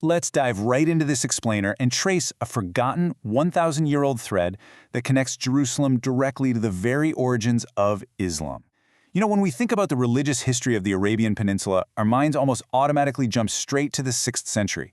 Let's dive right into this explainer and trace a forgotten 1,000-year-old thread that connects Jerusalem directly to the very origins of Islam. You know, when we think about the religious history of the Arabian Peninsula, our minds almost automatically jump straight to the 6th century.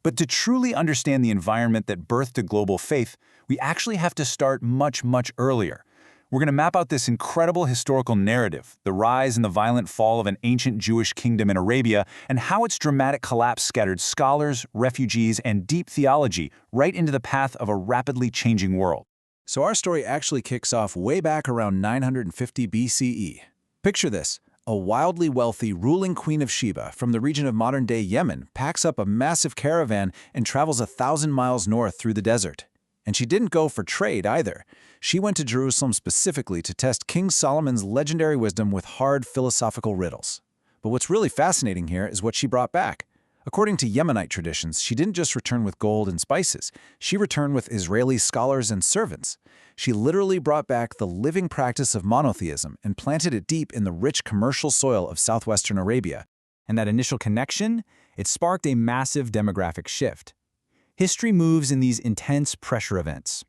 But to truly understand the environment that birthed a global faith, we actually have to start much, much earlier. We're going to map out this incredible historical narrative, the rise and the violent fall of an ancient Jewish kingdom in Arabia, and how its dramatic collapse scattered scholars, refugees, and deep theology right into the path of a rapidly changing world. So our story actually kicks off way back around 950 BCE. Picture this. A wildly wealthy ruling Queen of Sheba from the region of modern-day Yemen packs up a massive caravan and travels 1,000 miles north through the desert. And she didn't go for trade either. She went to Jerusalem specifically to test King Solomon's legendary wisdom with hard philosophical riddles. But what's really fascinating here is what she brought back. According to Yemenite traditions, she didn't just return with gold and spices. She returned with Israeli scholars and servants. She literally brought back the living practice of monotheism and planted it deep in the rich commercial soil of southwestern Arabia. And that initial connection, it sparked a massive demographic shift. History moves in these intense pressure events.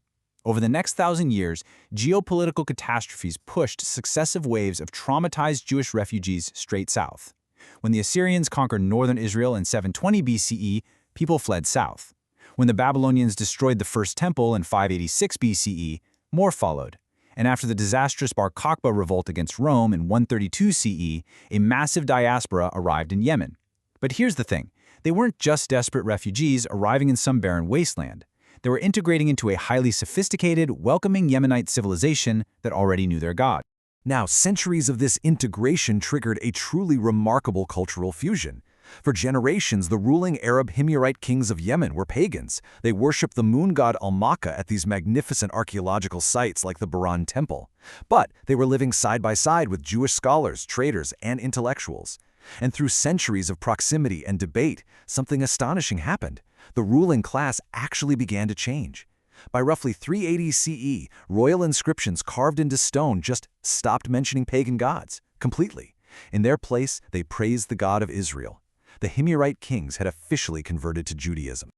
Over the next 1,000 years, geopolitical catastrophes pushed successive waves of traumatized Jewish refugees straight south. When the Assyrians conquered northern Israel in 720 BCE, people fled south. When the Babylonians destroyed the First Temple in 586 BCE, more followed. And after the disastrous Bar Kokhba revolt against Rome in 132 CE, a massive diaspora arrived in Yemen. But here's the thing. They weren't just desperate refugees arriving in some barren wasteland. They were integrating into a highly sophisticated, welcoming Yemenite civilization that already knew their God. Now, centuries of this integration triggered a truly remarkable cultural fusion. For generations, the ruling Arab Himyarite kings of Yemen were pagans. They worshipped the moon god Al-Makka at these magnificent archaeological sites like the Bahrain Temple. But they were living side by side with Jewish scholars, traders, and intellectuals. And through centuries of proximity and debate, something astonishing happened. The ruling class actually began to change. By roughly 380 CE, royal inscriptions carved into stone just stopped mentioning pagan gods completely. In their place, they praised the God of Israel. The Himyarite kings had officially converted to Judaism.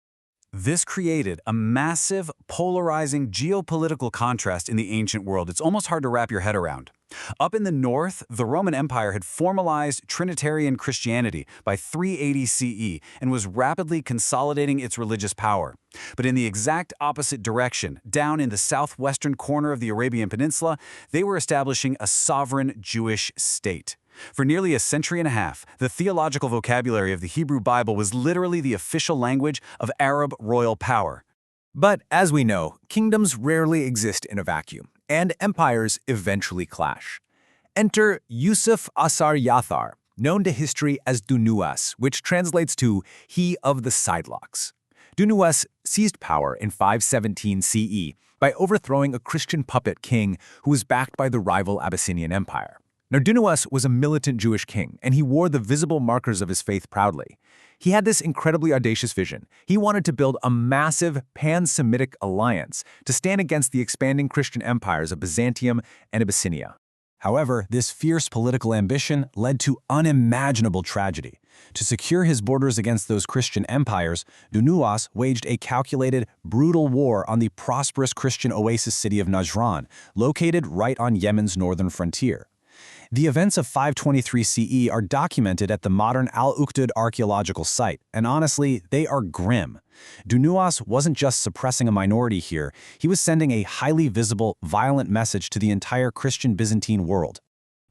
This created a massive, polarizing geopolitical contrast in the ancient world. It's almost hard to wrap your head around. Up in the north, the Roman Empire had formalized Trinitarian Christianity by 380 CE and was rapidly consolidating its religious power. But in the exact opposite direction, down in the southwestern corner of the Arabian Peninsula, they were establishing a sovereign Jewish state. For nearly a century and a half, the theological vocabulary of the Hebrew Bible was literally the official language of Arab royal power. But as we know, kingdoms rarely exist in a vacuum, and empires eventually clash. Enter Yusuf Asar Yathar, known to history as Dhu Nuwas, which translates to "he of the sidelocks." Dhu Nuwas seized power in 517 CE by overthrowing a Christian puppet king who was backed by the rival Abyssinian Empire. Now, Dhu Nuwas was a militant Jewish king, and he wore the visible markers of his faith proudly. He had this incredibly audacious vision. He wanted to build a massive pan-Semitic alliance to stand against the expanding Christian empires of Byzantium and Abyssinia. However, this fierce political ambition led to unimaginable tragedy. To secure his borders against those Christian empires, Dhu Nuwas waged a calculated, brutal war on the prosperous Christian oasis city of Najran, located right on Yemen's northern frontier. The events of 523 CE are documented at the modern Al-Uqdud archaeological site, and honestly, they are grim. Dhu Nuwas wasn't just suppressing a minority here, he was sending a highly visible, violent message to the entire Christian Byzantine world.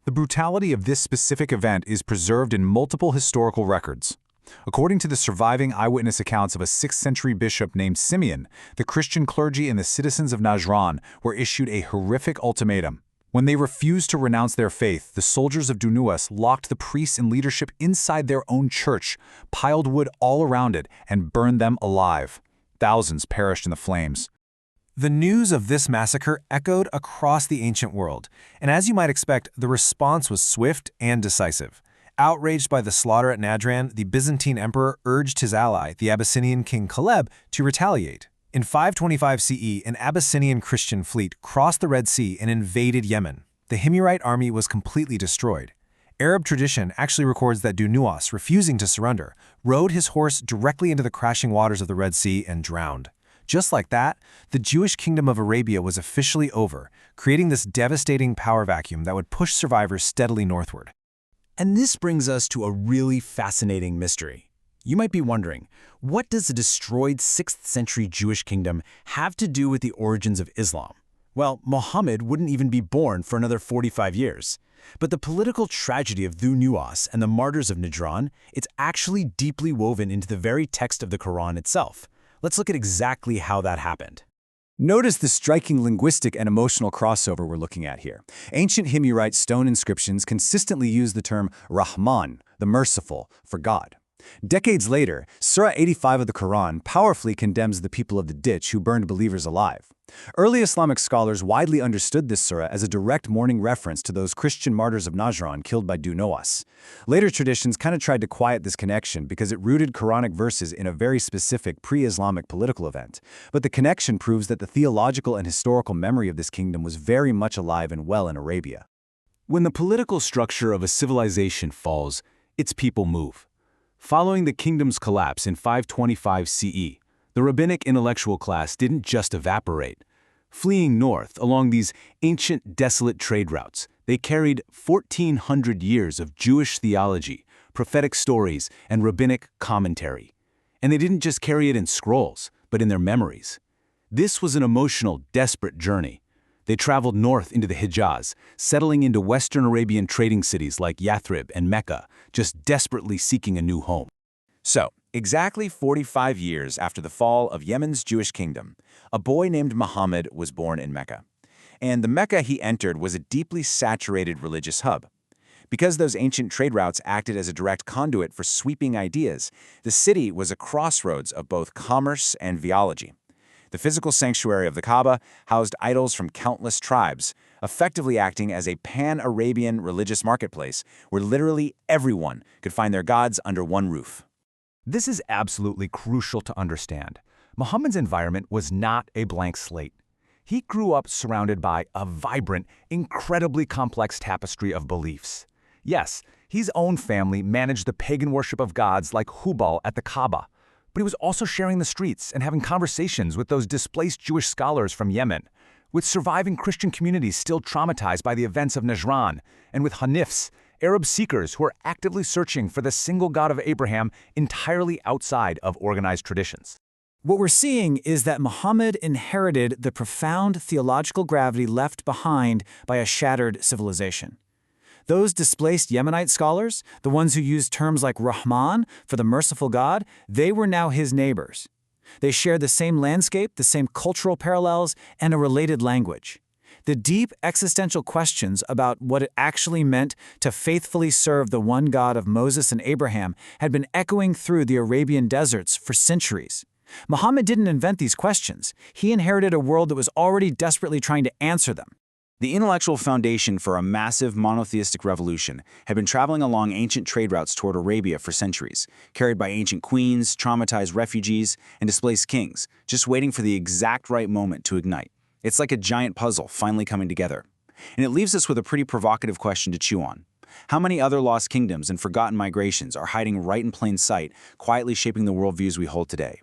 The brutality of this specific event is preserved in multiple historical records. According to the surviving eyewitness accounts of a 6th century bishop named Simeon, the Christian clergy and the citizens of Najran were issued a horrific ultimatum. When they refused to renounce their faith, the soldiers of Dhu Nuwas locked the priests and leadership inside their own church, piled wood all around it, and burned them alive. Thousands perished in the flames. The news of this massacre echoed across the ancient world, and as you might expect, the response was swift and decisive. Outraged by the slaughter at Najran, the Byzantine emperor urged his ally, the Abyssinian king Caleb, to retaliate. In 525 CE, an Abyssinian Christian fleet crossed the Red Sea and invaded Yemen. The Himyarite army was completely destroyed. Arab tradition actually records that Dhu Nuwas, refusing to surrender, rode his horse directly into the crashing waters of the Red Sea and drowned. Just like that, the Jewish kingdom of Arabia was officially over, creating this devastating power vacuum that would push survivors steadily northward. And this brings us to a really fascinating mystery. You might be wondering, what does the destroyed 6th century Jewish kingdom have to do with the origins of Islam? Well, Muhammad wouldn't even be born for another 45 years. But the political tragedy of Dhu Nuwas and the martyrs of Najran, it's actually deeply woven into the very text of the Quran itself. Let's look at exactly how that happened. Notice the striking linguistic and emotional crossover we're looking at here. Ancient Himyarite stone inscriptions consistently use the term Rahman, the merciful, for God. Decades later, Surah 85 of the Quran powerfully condemns the people of the ditch who burned believers alive. Early Islamic scholars widely understood this surah as a direct mourning reference to those Christian martyrs of Najran killed by Dhu Nuwas. Later traditions kind of tried to quiet this connection because it rooted Quranic verses in a very specific pre-Islamic political event. But the connection proves that the theological and historical memory of this kingdom was very much alive and well in Arabia. When the political structure of a civilization falls, its people move. Following the kingdom's collapse in 525 CE, the rabbinic intellectual class didn't just evaporate. Fleeing north along these ancient, desolate trade routes, they carried 1,400 years of Jewish theology, prophetic stories, and rabbinic commentary. And they didn't just carry it in scrolls, but in their memories. This was an emotional, desperate journey. They traveled north into the Hijaz, settling into Western Arabian trading cities like Yathrib and Mecca, just desperately seeking a new home. So, exactly 45 years after the fall of Yemen's Jewish kingdom, a boy named Muhammad was born in Mecca. And the Mecca he entered was a deeply saturated religious hub. Because those ancient trade routes acted as a direct conduit for sweeping ideas, the city was a crossroads of both commerce and theology. The physical sanctuary of the Kaaba housed idols from countless tribes, effectively acting as a pan-Arabian religious marketplace where literally everyone could find their gods under one roof. This is absolutely crucial to understand. Muhammad's environment was not a blank slate. He grew up surrounded by a vibrant, incredibly complex tapestry of beliefs. Yes, his own family managed the pagan worship of gods like Hubal at the Kaaba, but he was also sharing the streets and having conversations with those displaced Jewish scholars from Yemen, with surviving Christian communities still traumatized by the events of Najran, and with Hanifs, Arab seekers who are actively searching for the single God of Abraham entirely outside of organized traditions. What we're seeing is that Muhammad inherited the profound theological gravity left behind by a shattered civilization. Those displaced Yemenite scholars, the ones who used terms like Rahman for the merciful God, they were now his neighbors. They shared the same landscape, the same cultural parallels, and a related language. The deep existential questions about what it actually meant to faithfully serve the one God of Moses and Abraham had been echoing through the Arabian deserts for centuries. Muhammad didn't invent these questions. He inherited a world that was already desperately trying to answer them. The intellectual foundation for a massive monotheistic revolution had been traveling along ancient trade routes toward Arabia for centuries, carried by ancient queens, traumatized refugees, and displaced kings, just waiting for the exact right moment to ignite. It's like a giant puzzle finally coming together. And it leaves us with a pretty provocative question to chew on. How many other lost kingdoms and forgotten migrations are hiding right in plain sight, quietly shaping the worldviews we hold today?